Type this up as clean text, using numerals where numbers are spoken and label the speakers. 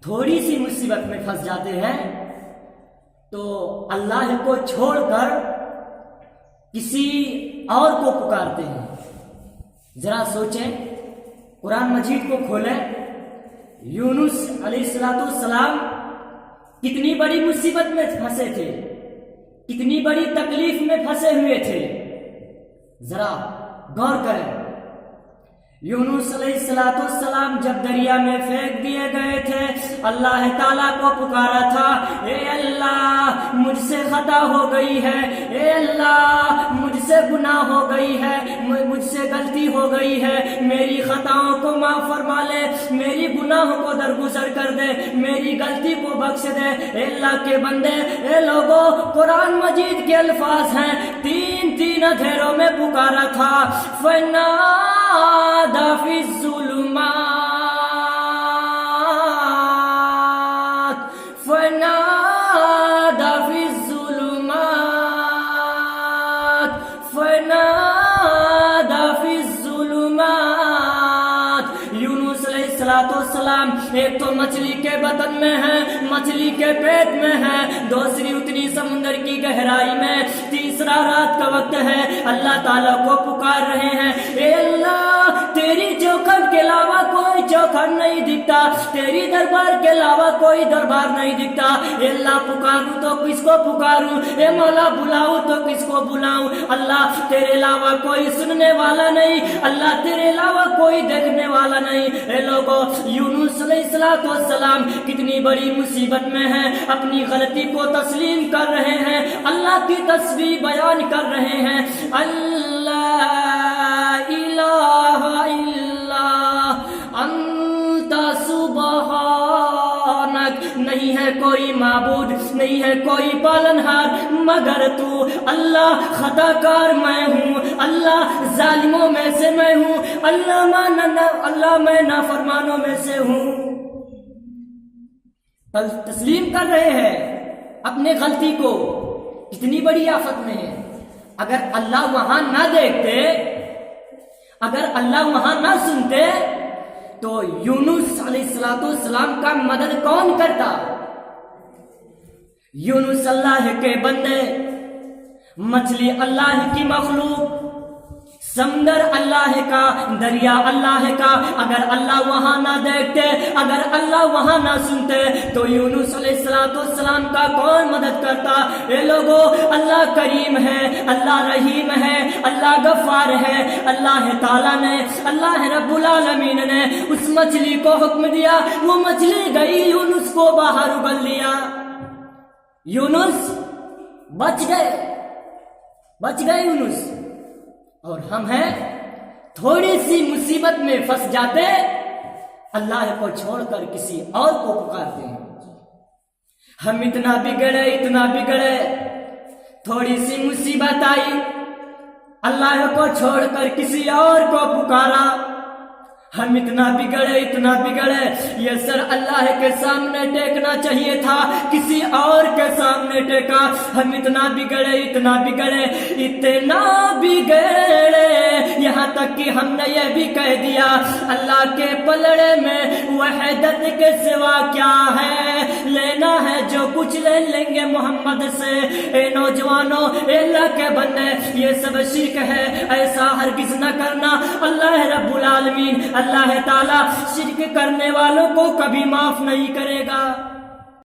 Speaker 1: تھوڑی سی مصیبت میں پھنس جاتے ہیں تو اللہ کو چھوڑ کر کسی اور کو پکارتے ہیں۔ ذرا سوچیں، قرآن مجید کو کھولیں، یونس علیہ السلام کتنی بڑی مصیبت میں پھنسے تھے، کتنی بڑی تکلیف میں پھنسے ہوئے تھے، ذرا غور کریں۔ یونس علیہ السلام جب دریا میں پھینک دیے گئے تھے، اللہ تعالیٰ کو پکارا تھا، اے اللہ مجھ سے خطا ہو گئی ہے، اے اللہ مجھ سے گناہ ہو گئی ہے، مجھ سے غلطی ہو گئی ہے، میری خطاؤں کو معاف فرما لے، میری گناہوں کو درگزر کر دے، میری غلطی کو بخش دے۔ اے اللہ کے بندے، اے لوگوں، قرآن مجید کے الفاظ ہیں، تین اندھیروں میں پکارا تھا، فنادى في الظلمات فنادى في الظلمات فنادى في الظلمات۔ یونس علیہ السلام ایک تو مچھلی کے بطن میں ہے، مچھلی کے پیٹ میں ہے، دوسری اتنی سمندر کی گہرائی میں، تیسرا رات کا وقت ہے، اللہ تعالیٰ کو پکار رہے ہیں، اے اللہ تیری چوکھٹ کے علاوہ کوئی چوکھٹ نہیں دکھتا، تیری دربار کے علاوہ کوئی دربار نہیں دکھتا، اے اللہ پکاروں تو کس کو پکاروں، اے مولا بلاؤں تو کس کو بلاؤں، اللہ تیرے علاوہ کوئی سننے والا نہیں، اللہ تیرے علاوہ کوئی دیکھنے والا نہیں۔ اے لوگوں، یونس علیہ السلام کتنی بڑی مصیبت میں ہیں، اپنی غلطی کو تسلیم کر رہے ہیں، اللہ کی تسبیح بیان کر رہے ہیں، اللہ الہ الا انت سبحانک، نہیں ہے کوئی معبود، نہیں ہے کوئی پالنہار مگر تو، اللہ خطا کار میں ہوں، اللہ ظالموں میں سے میں ہوں، اللہ میں نافرمانوں میں سے ہوں۔ تسلیم کر رہے ہیں اپنے غلطی کو، کتنی بڑی آفت میں ہے۔ اگر اللہ وہاں نہ دیکھتے، اگر اللہ وہاں نہ سنتے تو یونس علیہ السلام کا مدد کون کرتا؟ یونس اللہ کے بندے، مچھلی اللہ کی مخلوق، سمندر اللہ کا، دریا اللہ کا، اگر اللہ وہاں نہ دیکھتے، اگر اللہ وہاں نہ سنتے تو یونس علیہ السلام کا کون مدد کرتا؟ اے لوگوں، اللہ کریم ہے، اللہ رحیم ہے، اللہ غفار ہے، اللہ تعالیٰ نے، اللہ رب العالمین نے اس مچھلی کو حکم دیا، وہ مچھلی گئی، یونس کو باہر اگل لیا، یونس بچ گئے یونس۔ اور ہم ہیں تھوڑی سی مصیبت میں پھنس جاتے، اللہ کو چھوڑ کر کسی اور کو پکارتے ہیں۔ ہم اتنا بگڑے، تھوڑی سی مصیبت آئی، اللہ کو چھوڑ کر کسی اور کو پکارا۔ ہم اتنا بگڑے، یہ سر اللہ کے سامنے ٹیکنا چاہیے تھا، کسی اور کے سامنے ٹیکا۔ ہم اتنا بگڑے، یہاں تک کہ ہم نے یہ بھی کہہ دیا، اللہ کے پلڑے میں وحدت کے سوا کیا ہے، لینا ہے جو کچھ لے لیں گے محمد سے۔ اے نوجوانوں، اے اللہ کے بندے، یہ سب شرک ہے، ایسا ہرگز نہ کرنا۔ اللہ رب العالمین، اللہ تعالیٰ شرک کرنے والوں کو کبھی معاف نہیں کرے گا۔